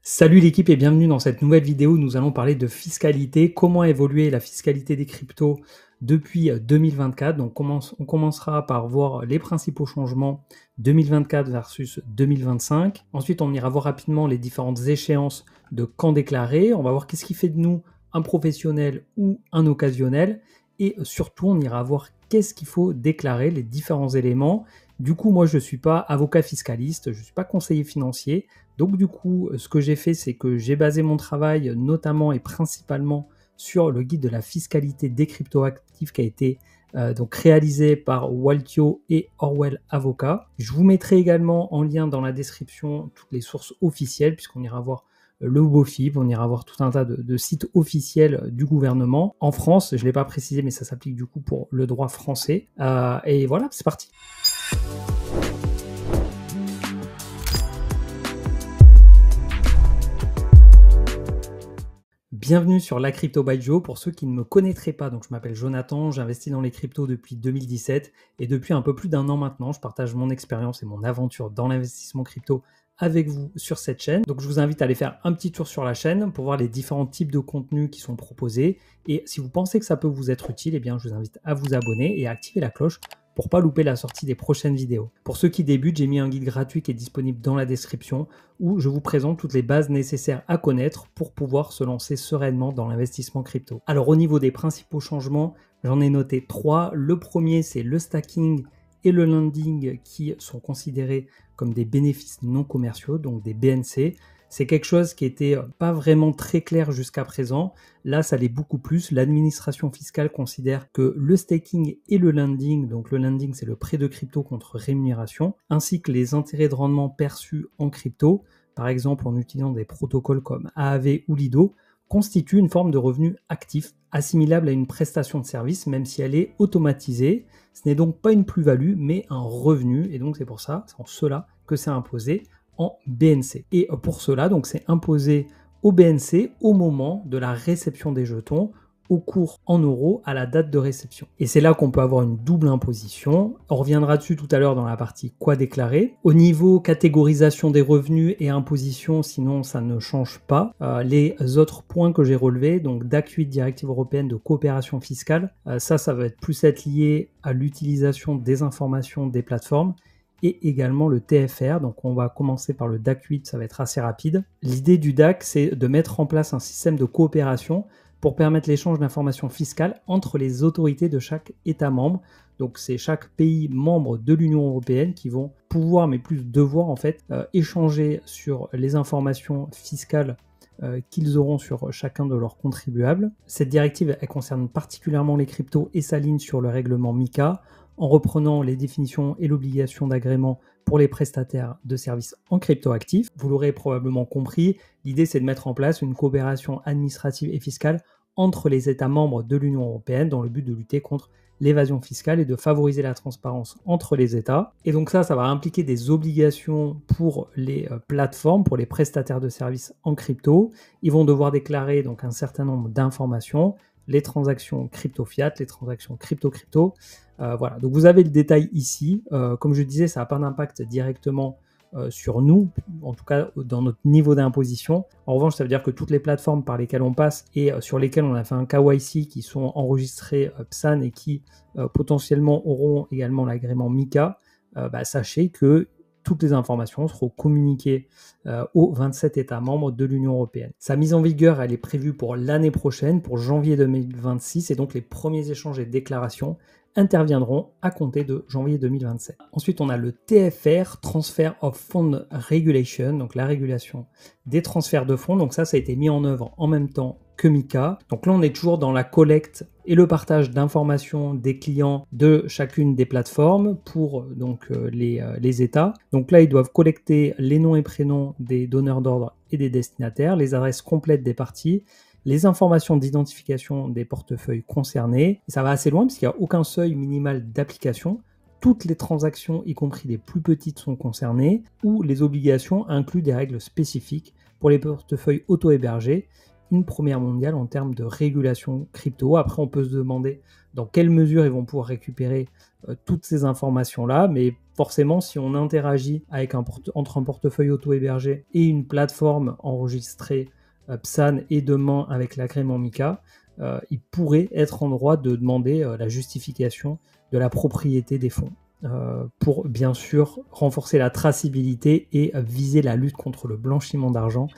Salut l'équipe et bienvenue dans cette nouvelle vidéo où nous allons parler de fiscalité, comment évoluer la fiscalité des cryptos depuis 2024. Donc on commencera par voir les principaux changements 2024 versus 2025. Ensuite on ira voir rapidement les différentes échéances de quand déclarer. On va voir qu'est-ce qui fait de nous un professionnel ou un occasionnel. Et surtout on ira voir qu'est-ce qu'il faut déclarer, les différents éléments. Du coup moi je ne suis pas avocat fiscaliste, je ne suis pas conseiller financier. Donc du coup, ce que j'ai fait, c'est que j'ai basé mon travail notamment et principalement sur le guide de la fiscalité des cryptoactifs qui a été donc réalisé par Waltio et Orwell Avocat. Je vous mettrai également en lien dans la description toutes les sources officielles, puisqu'on ira voir le BOFIP, on ira voir tout un tas de sites officiels du gouvernement. En France, je ne l'ai pas précisé, mais ça s'applique du coup pour le droit français. Et voilà, c'est parti. Bienvenue sur La Crypto by Joe. Pour ceux qui ne me connaîtraient pas, donc je m'appelle Jonathan, j'investis dans les cryptos depuis 2017 et depuis un peu plus d'un an maintenant, je partage mon expérience et mon aventure dans l'investissement crypto avec vous sur cette chaîne. Donc je vous invite à aller faire un petit tour sur la chaîne pour voir les différents types de contenus qui sont proposés. Et si vous pensez que ça peut vous être utile, eh bien je vous invite à vous abonner et à activer la cloche pour ne pas louper la sortie des prochaines vidéos. Pour ceux qui débutent, j'ai mis un guide gratuit qui est disponible dans la description où je vous présente toutes les bases nécessaires à connaître pour pouvoir se lancer sereinement dans l'investissement crypto. Alors au niveau des principaux changements, j'en ai noté 3. Le premier, c'est le stacking et le lending qui sont considérés comme des bénéfices non commerciaux, donc des BNC. C'est quelque chose qui n'était pas vraiment très clair jusqu'à présent. Là, ça l'est beaucoup plus. L'administration fiscale considère que le staking et le lending, donc le lending, c'est le prêt de crypto contre rémunération, ainsi que les intérêts de rendement perçus en crypto, par exemple en utilisant des protocoles comme Aave ou Lido, constituent une forme de revenu actif, assimilable à une prestation de service, même si elle est automatisée. Ce n'est donc pas une plus-value, mais un revenu, et donc c'est pour ça, c'est en cela que c'est imposé en BNC. Et pour cela, donc c'est imposé au BNC au moment de la réception des jetons, au cours en euros à la date de réception. Et c'est là qu'on peut avoir une double imposition. On reviendra dessus tout à l'heure dans la partie quoi déclarer. Au niveau catégorisation des revenus et imposition, sinon ça ne change pas. Les autres points que j'ai relevés, donc DAC 8, Directive européenne de coopération fiscale, ça va plus être lié à l'utilisation des informations des plateformes et également le TFR. Donc on va commencer par le DAC 8, ça va être assez rapide. L'idée du DAC, c'est de mettre en place un système de coopération pour permettre l'échange d'informations fiscales entre les autorités de chaque État membre. Donc c'est chaque pays membre de l'Union européenne qui vont pouvoir, mais plus devoir en fait, échanger sur les informations fiscales qu'ils auront sur chacun de leurs contribuables. Cette directive, elle concerne particulièrement les cryptos et s'aligne sur le règlement MiCA, en reprenant les définitions et l'obligation d'agrément pour les prestataires de services en cryptoactifs. Vous l'aurez probablement compris, l'idée c'est de mettre en place une coopération administrative et fiscale entre les États membres de l'Union européenne dans le but de lutter contre l'évasion fiscale et de favoriser la transparence entre les États. Et donc ça va impliquer des obligations pour les plateformes, pour les prestataires de services en crypto. Ils vont devoir déclarer donc un certain nombre d'informations, les transactions crypto-fiat, les transactions crypto-crypto. Voilà, donc vous avez le détail ici. Comme je disais, ça n'a pas d'impact directement sur nous, en tout cas dans notre niveau d'imposition. En revanche, ça veut dire que toutes les plateformes par lesquelles on passe et sur lesquelles on a fait un KYC qui sont enregistrées PSAN et qui potentiellement auront également l'agrément MiCA, sachez que toutes les informations seront communiquées aux 27 États membres de l'Union européenne. Sa mise en vigueur, elle est prévue pour l'année prochaine, pour janvier 2026, et donc les premiers échanges et déclarations interviendront à compter de janvier 2027. Ensuite, on a le TFR, Transfer of Fund Regulation, donc la régulation des transferts de fonds. Donc ça a été mis en œuvre en même temps que MiCA. Donc là, on est toujours dans la collecte et le partage d'informations des clients de chacune des plateformes pour donc les États. Donc là, ils doivent collecter les noms et prénoms des donneurs d'ordre et des destinataires, les adresses complètes des parties, les informations d'identification des portefeuilles concernés. Et ça va assez loin parce qu'il n'y a aucun seuil minimal d'application. Toutes les transactions, y compris les plus petites, sont concernées, ou les obligations incluent des règles spécifiques pour les portefeuilles auto-hébergés une première mondiale en termes de régulation crypto. Après, on peut se demander dans quelle mesure ils vont pouvoir récupérer toutes ces informations-là, mais forcément, si on interagit avec entre un portefeuille auto-hébergé et une plateforme enregistrée PSAN et demain avec l'agrément MiCA, il pourrait être en droit de demander la justification de la propriété des fonds pour bien sûr renforcer la traçabilité et viser la lutte contre le blanchiment d'argent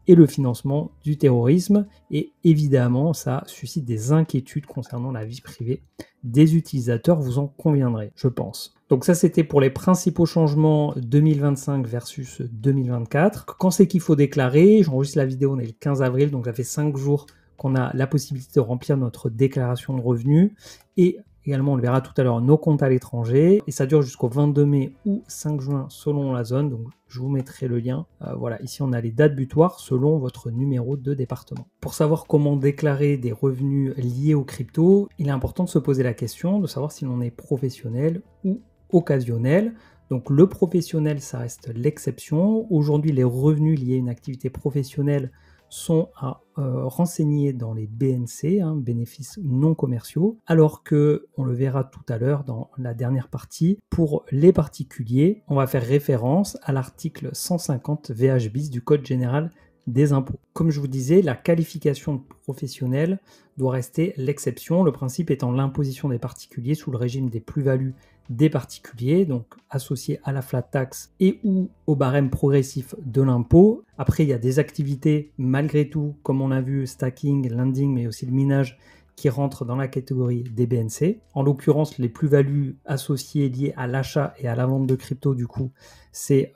et le financement du terrorisme. Et évidemment, ça suscite des inquiétudes concernant la vie privée des utilisateurs, vous en conviendrez, je pense. Donc ça, c'était pour les principaux changements 2025 versus 2024. Quand c'est qu'il faut déclarer? J'enregistre la vidéo, on est le 15 avril, donc ça fait 5 jours qu'on a la possibilité de remplir notre déclaration de revenus. Et également, on le verra tout à l'heure, nos comptes à l'étranger. Et ça dure jusqu'au 22 mai ou 5 juin selon la zone. Donc, je vous mettrai le lien. Voilà, ici, on a les dates butoirs selon votre numéro de département. Pour savoir comment déclarer des revenus liés aux cryptos, il est important de se poser la question de savoir si l'on est professionnel ou occasionnel. Donc, le professionnel, ça reste l'exception. Aujourd'hui, les revenus liés à une activité professionnelle sont à renseigner dans les BNC, bénéfices non commerciaux, alors que, on le verra tout à l'heure dans la dernière partie, pour les particuliers, on va faire référence à l'article 150 VH bis du Code général des impôts. Comme je vous disais, la qualification de professionnel doit rester l'exception, le principe étant l'imposition des particuliers sous le régime des plus-values des particuliers, donc associés à la flat tax et ou au barème progressif de l'impôt. Après, il y a des activités, malgré tout, comme on a vu, stacking, lending, mais aussi le minage, qui rentrent dans la catégorie des BNC. En l'occurrence, les plus-values associées liées à l'achat et à la vente de crypto, du coup, c'est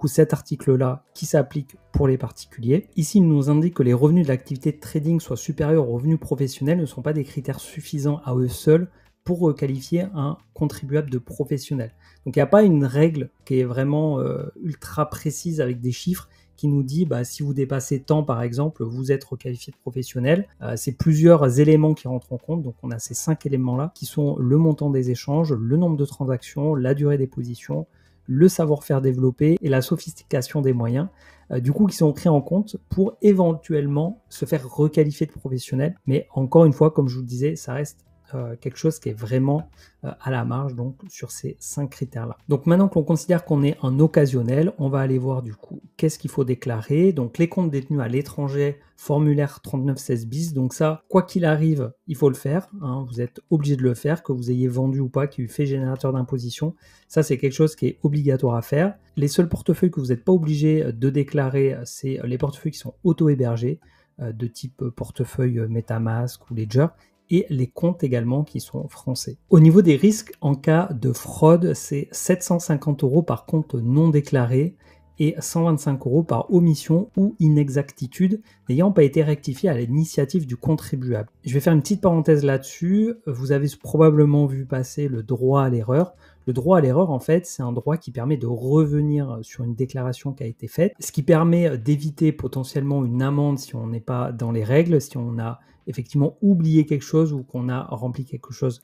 cet article-là qui s'applique pour les particuliers. Ici, il nous indique que les revenus de l'activité de trading soient supérieurs aux revenus professionnels ne sont pas des critères suffisants à eux seuls pour qualifier un contribuable de professionnel. Donc il n'y a pas une règle qui est vraiment ultra précise avec des chiffres qui nous dit si vous dépassez tant par exemple, vous êtes requalifié de professionnel. C'est plusieurs éléments qui rentrent en compte. Donc on a ces 5 éléments-là qui sont le montant des échanges, le nombre de transactions, la durée des positions, le savoir-faire développé et la sophistication des moyens, qui sont pris en compte pour éventuellement se faire requalifier de professionnel. Mais encore une fois, comme je vous le disais, ça reste quelque chose qui est vraiment à la marge, donc sur ces 5 critères-là. Donc maintenant que l'on considère qu'on est un occasionnel, on va aller voir du coup qu'est-ce qu'il faut déclarer. Donc les comptes détenus à l'étranger, formulaire 3916 bis, donc ça, quoi qu'il arrive, il faut le faire, vous êtes obligé de le faire, que vous ayez vendu ou pas, qu'il y ait eu fait générateur d'imposition, ça c'est quelque chose qui est obligatoire à faire. Les seuls portefeuilles que vous n'êtes pas obligé de déclarer, c'est les portefeuilles qui sont auto-hébergés, de type portefeuille MetaMask ou Ledger, et les comptes également qui sont français. Au niveau des risques en cas de fraude, c'est 750 € par compte non déclaré et 125 € par omission ou inexactitude n'ayant pas été rectifié à l'initiative du contribuable. Je vais faire une petite parenthèse là-dessus. Vous avez probablement vu passer le droit à l'erreur. Le droit à l'erreur, en fait, c'est un droit qui permet de revenir sur une déclaration qui a été faite, ce qui permet d'éviter potentiellement une amende si on n'est pas dans les règles, si on a effectivement oublié quelque chose ou qu'on a rempli quelque chose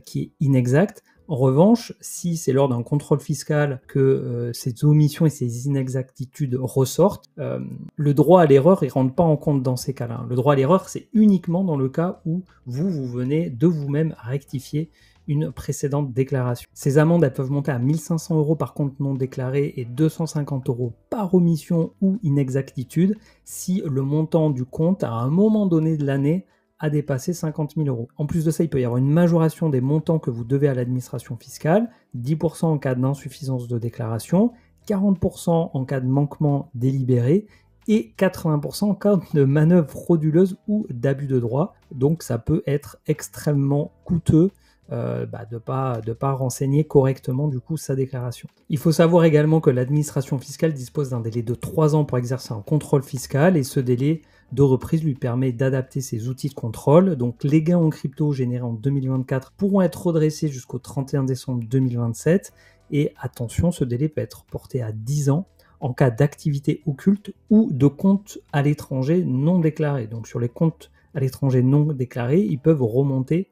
qui est inexact. En revanche, si c'est lors d'un contrôle fiscal que ces omissions et ces inexactitudes ressortent, le droit à l'erreur ne rentre pas en compte dans ces cas-là. Le droit à l'erreur, c'est uniquement dans le cas où vous venez de vous-même rectifier une précédente déclaration. Ces amendes, elles peuvent monter à 1 500 € par compte non déclaré et 250 € par omission ou inexactitude si le montant du compte à un moment donné de l'année a dépassé 50 000 €. En plus de ça, il peut y avoir une majoration des montants que vous devez à l'administration fiscale, 10% en cas d'insuffisance de déclaration, 40% en cas de manquement délibéré et 80% en cas de manœuvre frauduleuse ou d'abus de droit. Donc ça peut être extrêmement coûteux de pas renseigner correctement du coup sa déclaration. Il faut savoir également que l'administration fiscale dispose d'un délai de 3 ans pour exercer un contrôle fiscal et ce délai de reprise lui permet d'adapter ses outils de contrôle. Donc les gains en crypto générés en 2024 pourront être redressés jusqu'au 31 décembre 2027 et attention, ce délai peut être porté à 10 ans en cas d'activité occulte ou de comptes à l'étranger non déclarés. Donc sur les comptes à l'étranger non déclarés, ils peuvent remonter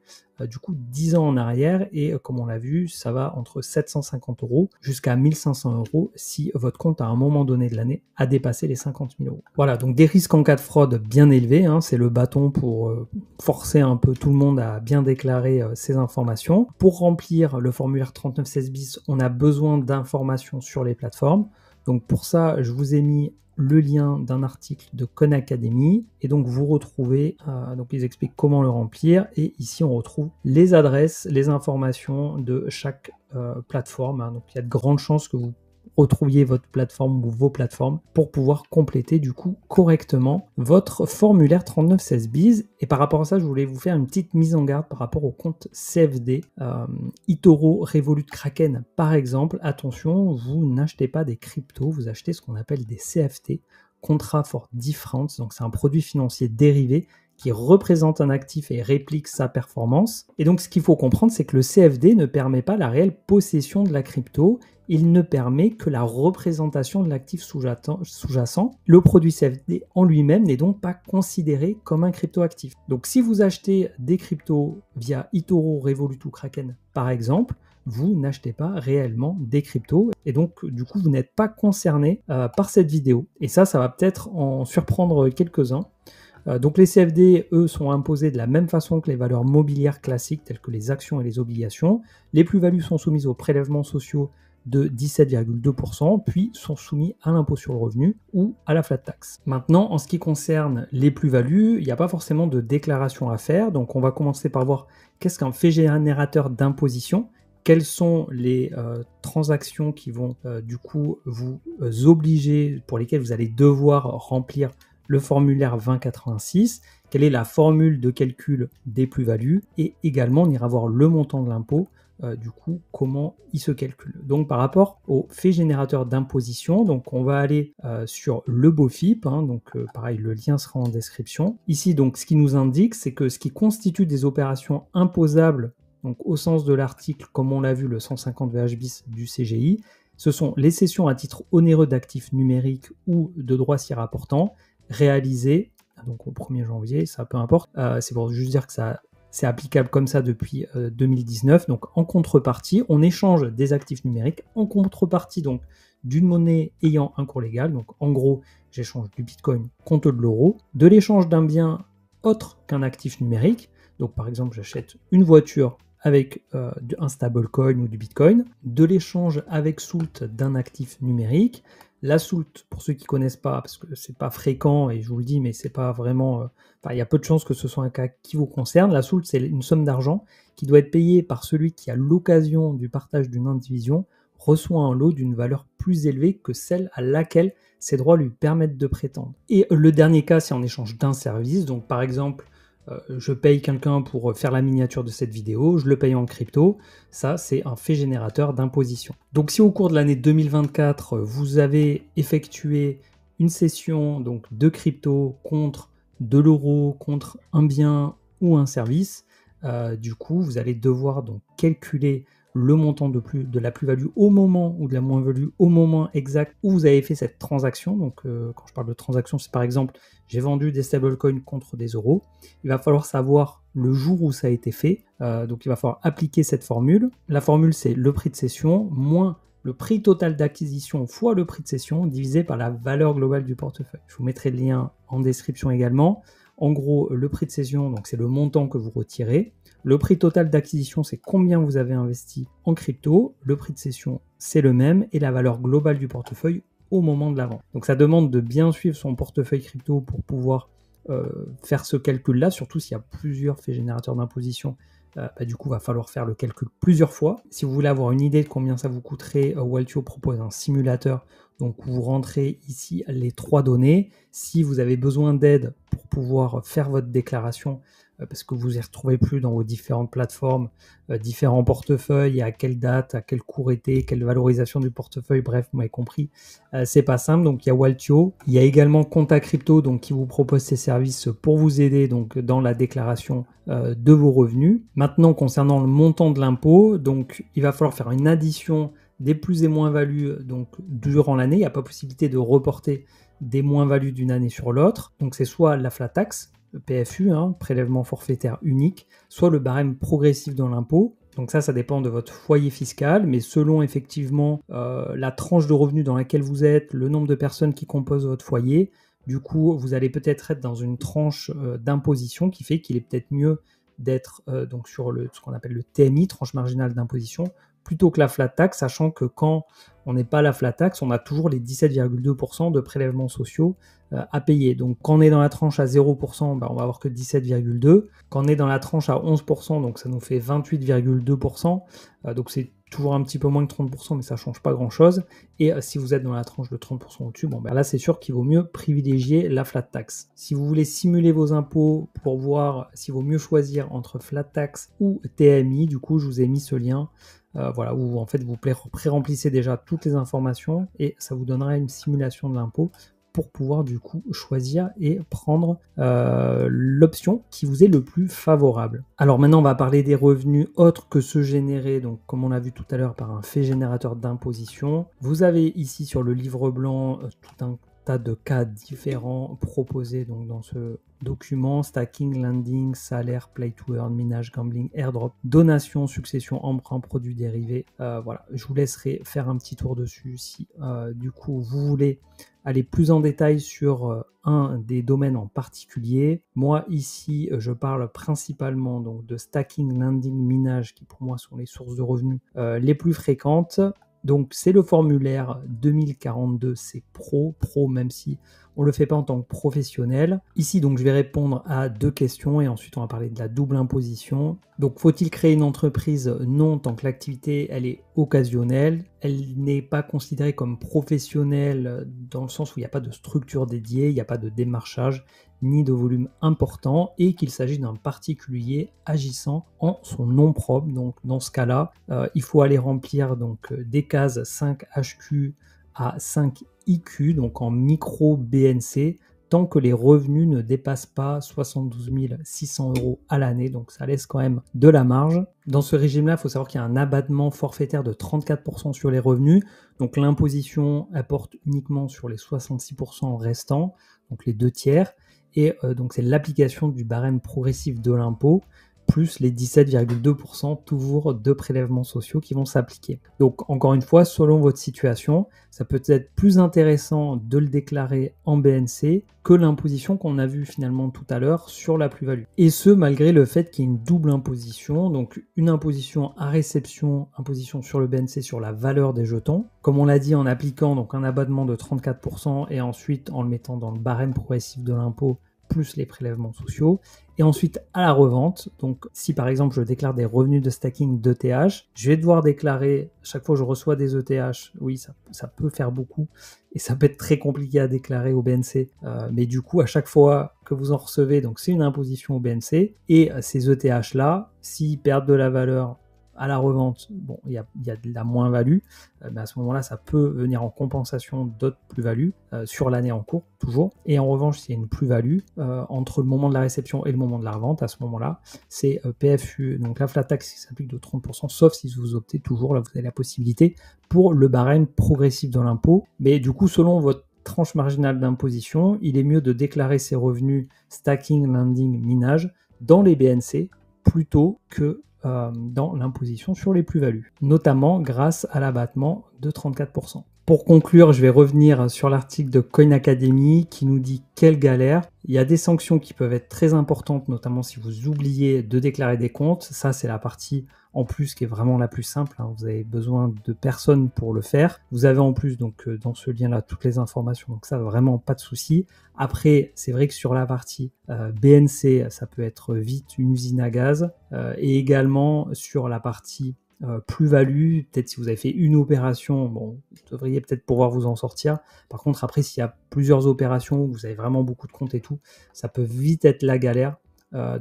du coup 10 ans en arrière et comme on l'a vu, ça va entre 750 € jusqu'à 1500 € si votre compte à un moment donné de l'année a dépassé les 50 000 €. Voilà, donc des risques en cas de fraude bien élevés, hein, c'est le bâton pour forcer un peu tout le monde à bien déclarer ces informations. Pour remplir le formulaire 3916 bis, on a besoin d'informations sur les plateformes. Donc pour ça, je vous ai mis le lien d'un article de Khan Academy et donc vous retrouvez, donc ils expliquent comment le remplir et ici on retrouve les adresses, les informations de chaque plateforme, hein. Donc il y a de grandes chances que vous retrouviez votre plateforme ou vos plateformes pour pouvoir compléter du coup correctement votre formulaire 3916 bis. Et par rapport à ça, je voulais vous faire une petite mise en garde par rapport au compte CFD, eToro, Revolut, Kraken par exemple. Attention, vous n'achetez pas des cryptos, vous achetez ce qu'on appelle des CFT, Contract for Difference, donc c'est un produit financier dérivé qui représente un actif et réplique sa performance. Et donc ce qu'il faut comprendre, c'est que le CFD ne permet pas la réelle possession de la crypto, il ne permet que la représentation de l'actif sous-jacent. Le produit CFD en lui-même n'est donc pas considéré comme un crypto-actif. Donc si vous achetez des cryptos via eToro, Revolut ou Kraken par exemple, vous n'achetez pas réellement des cryptos et donc du coup vous n'êtes pas concerné par cette vidéo. Et ça va peut-être en surprendre quelques-uns. Donc les CFD, eux, sont imposés de la même façon que les valeurs mobilières classiques telles que les actions et les obligations. Les plus-values sont soumises aux prélèvements sociaux de 17,2%, puis sont soumis à l'impôt sur le revenu ou à la flat tax. Maintenant, en ce qui concerne les plus-values, il n'y a pas forcément de déclaration à faire, donc on va commencer par voir qu'est-ce qu'un fait générateur d'imposition, quelles sont les transactions qui vont du coup vous obliger, pour lesquelles vous allez devoir remplir le formulaire 2086, quelle est la formule de calcul des plus-values, et également on ira voir le montant de l'impôt, du coup comment il se calcule. Donc par rapport au fait générateur d'imposition, donc on va aller sur le BOFIP, hein, donc pareil le lien sera en description. Ici donc ce qui nous indique c'est que ce qui constitue des opérations imposables, donc au sens de l'article comme on l'a vu le 150 VH bis du CGI, ce sont les cessions à titre onéreux d'actifs numériques ou de droits s'y rapportant, réalisé donc au 1er janvier, ça peu importe, c'est pour juste dire que ça c'est applicable comme ça depuis 2019. Donc en contrepartie, on échange des actifs numériques en contrepartie donc d'une monnaie ayant un cours légal. Donc en gros, j'échange du Bitcoin contre de l'euro, de l'échange d'un bien autre qu'un actif numérique. Donc par exemple, j'achète une voiture avec un stablecoin ou du Bitcoin, de l'échange avec Soult d'un actif numérique. La Soult, pour ceux qui ne connaissent pas, parce que c'est pas fréquent et je vous le dis, mais c'est pas vraiment, il y a peu de chances que ce soit un cas qui vous concerne. La Soult, c'est une somme d'argent qui doit être payée par celui qui, à l'occasion du partage d'une indivision, reçoit un lot d'une valeur plus élevée que celle à laquelle ses droits lui permettent de prétendre. Et le dernier cas, c'est en échange d'un service. Donc par exemple, je paye quelqu'un pour faire la miniature de cette vidéo, je le paye en crypto, ça c'est un fait générateur d'imposition. Donc si au cours de l'année 2024, vous avez effectué une cession donc, de crypto contre de l'euro, contre un bien ou un service, du coup vous allez devoir donc calculer le montant de la plus-value au moment ou de la moins-value au moment exact où vous avez fait cette transaction. Donc quand je parle de transaction, c'est par exemple j'ai vendu des stablecoins contre des euros. Il va falloir savoir le jour où ça a été fait. Donc il va falloir appliquer cette formule. La formule c'est le prix de cession moins le prix total d'acquisition fois le prix de cession divisé par la valeur globale du portefeuille. Je vous mettrai le lien en description également. En gros, le prix de cession, donc c'est le montant que vous retirez. Le prix total d'acquisition, c'est combien vous avez investi en crypto. Le prix de cession, c'est le même. Et la valeur globale du portefeuille au moment de la vente. Donc ça demande de bien suivre son portefeuille crypto pour pouvoir faire ce calcul-là, surtout s'il y a plusieurs faits générateurs d'imposition. Du coup, il va falloir faire le calcul plusieurs fois. Si vous voulez avoir une idée de combien ça vous coûterait, Waltio propose un simulateur. Donc, vous rentrez ici les 3 données. Si vous avez besoin d'aide pour pouvoir faire votre déclaration, parce que vous n'y retrouvez plus dans vos différentes plateformes, différents portefeuilles, à quelle date, à quel cours était, quelle valorisation du portefeuille, bref, vous m'avez compris, c'est pas simple. Donc il y a Waltio, il y a également Conta Crypto donc, qui vous propose ces services pour vous aider donc, dans la déclaration de vos revenus. Maintenant, concernant le montant de l'impôt, donc il va falloir faire une addition des plus et moins-values donc durant l'année. Il n'y a pas possibilité de reporter des moins-values d'une année sur l'autre. Donc c'est soit la flat tax, PFU, hein, prélèvement forfaitaire unique, soit le barème progressif dans l'impôt. Donc ça dépend de votre foyer fiscal, mais selon effectivement la tranche de revenus dans laquelle vous êtes, le nombre de personnes qui composent votre foyer, du coup, vous allez peut-être être dans une tranche d'imposition qui fait qu'il est peut-être mieux d'être donc sur ce qu'on appelle le TMI, tranche marginale d'imposition, plutôt que la flat tax, sachant que quand on n'est pas à la flat tax, on a toujours les 17,2% de prélèvements sociaux à payer. Donc quand on est dans la tranche à 0%, on va avoir que 17,2%. Quand on est dans la tranche à 11%, donc ça nous fait 28,2%. Donc c'est toujours un petit peu moins que 30%, mais ça ne change pas grand-chose. Et si vous êtes dans la tranche de 30% au-dessus, là c'est sûr qu'il vaut mieux privilégier la flat tax. Si vous voulez simuler vos impôts pour voir s'il vaut mieux choisir entre flat tax ou TMI, du coup je vous ai mis ce lien. Voilà, où en fait vous pré-remplissez déjà toutes les informations et ça vous donnera une simulation de l'impôt pour pouvoir du coup choisir et prendre l'option qui vous est le plus favorable. Alors maintenant on va parler des revenus autres que ceux générés, donc comme on l'a vu tout à l'heure par un fait générateur d'imposition. Vous avez ici sur le livre blanc tout un tas de cas différents proposés donc dans ce document: stacking, lending, salaire, play to earn, minage, gambling, airdrop, donation, succession, emprunt, produits dérivés. Voilà, je vous laisserai faire un petit tour dessus si du coup vous voulez aller plus en détail sur un des domaines en particulier. Moi ici je parle principalement donc de stacking, lending, minage qui pour moi sont les sources de revenus les plus fréquentes. Donc c'est le formulaire 2042, c'est pro même si on ne le fait pas en tant que professionnel. Ici donc je vais répondre à 2 questions et ensuite on va parler de la double imposition. Donc faut-il créer une entreprise? Non, tant que l'activité elle est occasionnelle, elle n'est pas considérée comme professionnelle dans le sens où il n'y a pas de structure dédiée, il n'y a pas de démarchage ni de volume important et qu'il s'agit d'un particulier agissant en son nom propre. Donc dans ce cas-là, il faut aller remplir donc des cases 5HQ à 5IQ, donc en micro BNC, tant que les revenus ne dépassent pas 72 600 € à l'année, donc ça laisse quand même de la marge. Dans ce régime-là, il faut savoir qu'il y a un abattement forfaitaire de 34% sur les revenus, donc l'imposition apporte uniquement sur les 66% restants, donc les 2 tiers, et donc c'est l'application du barème progressif de l'impôt, plus les 17,2% toujours de prélèvements sociaux qui vont s'appliquer. Donc encore une fois, selon votre situation, ça peut être plus intéressant de le déclarer en BNC que l'imposition qu'on a vue finalement tout à l'heure sur la plus-value. Et ce, malgré le fait qu'il y ait une double imposition, donc une imposition à réception, imposition sur le BNC sur la valeur des jetons, comme on l'a dit en appliquant donc un abattement de 34% et ensuite en le mettant dans le barème progressif de l'impôt plus les prélèvements sociaux, et ensuite à la revente. Donc si par exemple je déclare des revenus de stacking d'ETH, je vais devoir déclarer chaque fois que je reçois des ETH, oui ça peut faire beaucoup et ça peut être très compliqué à déclarer au BNC, mais du coup à chaque fois que vous en recevez, donc c'est une imposition au BNC, et ces ETH là, s'ils perdent de la valeur à la revente, bon, il y a de la moins-value, mais à ce moment-là, ça peut venir en compensation d'autres plus-values sur l'année en cours, toujours. Et en revanche, s'il y a une plus-value entre le moment de la réception et le moment de la revente, à ce moment-là, c'est PFU, donc la flat tax qui s'applique de 30%, sauf si vous optez toujours, là vous avez la possibilité pour le barème progressif de l'impôt. Mais du coup, selon votre tranche marginale d'imposition, il est mieux de déclarer ses revenus stacking, lending, minage dans les BNC plutôt que dans l'imposition sur les plus-values, notamment grâce à l'abattement de 34%. Pour conclure, je vais revenir sur l'article de Coin Academy qui nous dit quelle galère. Il y a des sanctions qui peuvent être très importantes, notamment si vous oubliez de déclarer des comptes. Ça, c'est la partie en plus qui est vraiment la plus simple. Vous avez besoin de personne pour le faire. Vous avez en plus donc dans ce lien-là toutes les informations, donc ça vraiment pas de souci. Après, c'est vrai que sur la partie BNC, ça peut être vite une usine à gaz, et également sur la partie plus-value, peut-être si vous avez fait une opération, bon, vous devriez peut-être pouvoir vous en sortir. Par contre, après, s'il y a plusieurs opérations, vous avez vraiment beaucoup de comptes et tout, ça peut vite être la galère.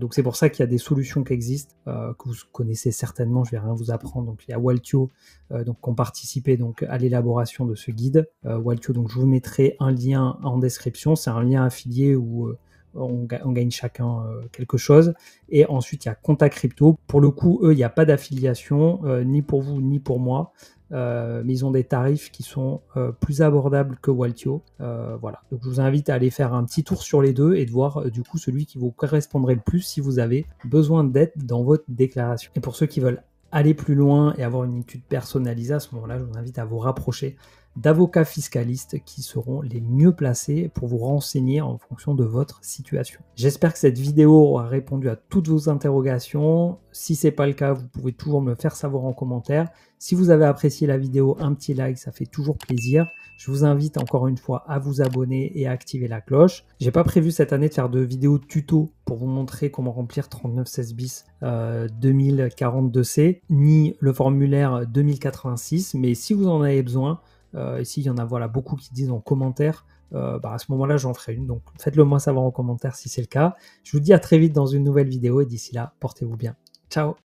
Donc c'est pour ça qu'il y a des solutions qui existent, que vous connaissez certainement, je vais rien vous apprendre. Donc il y a Waltio, donc qui ont participé donc à l'élaboration de ce guide. Waltio, donc je vous mettrai un lien en description, c'est un lien affilié où on gagne chacun quelque chose. Et ensuite, il y a Contact Crypto. Pour le coup, eux, il n'y a pas d'affiliation, ni pour vous, ni pour moi. Mais ils ont des tarifs qui sont plus abordables que Waltio. Voilà. Donc je vous invite à aller faire un petit tour sur les deux et de voir du coup celui qui vous correspondrait le plus si vous avez besoin d'aide dans votre déclaration. Et pour ceux qui veulent aller plus loin et avoir une étude personnalisée, à ce moment-là, je vous invite à vous rapprocher d'avocats fiscalistes qui seront les mieux placés pour vous renseigner en fonction de votre situation. J'espère que cette vidéo aura répondu à toutes vos interrogations. Si ce n'est pas le cas, vous pouvez toujours me le faire savoir en commentaire. Si vous avez apprécié la vidéo, un petit like, ça fait toujours plaisir. Je vous invite encore une fois à vous abonner et à activer la cloche. J'ai pas prévu cette année de faire de vidéos tuto pour vous montrer comment remplir 3916 bis 2042C, ni le formulaire 2086, mais si vous en avez besoin, ici il y en a voilà, beaucoup qui disent en commentaire, à ce moment-là j'en ferai une, donc faites-le moi savoir en commentaire si c'est le cas. Je vous dis à très vite dans une nouvelle vidéo et d'ici là, portez-vous bien. Ciao!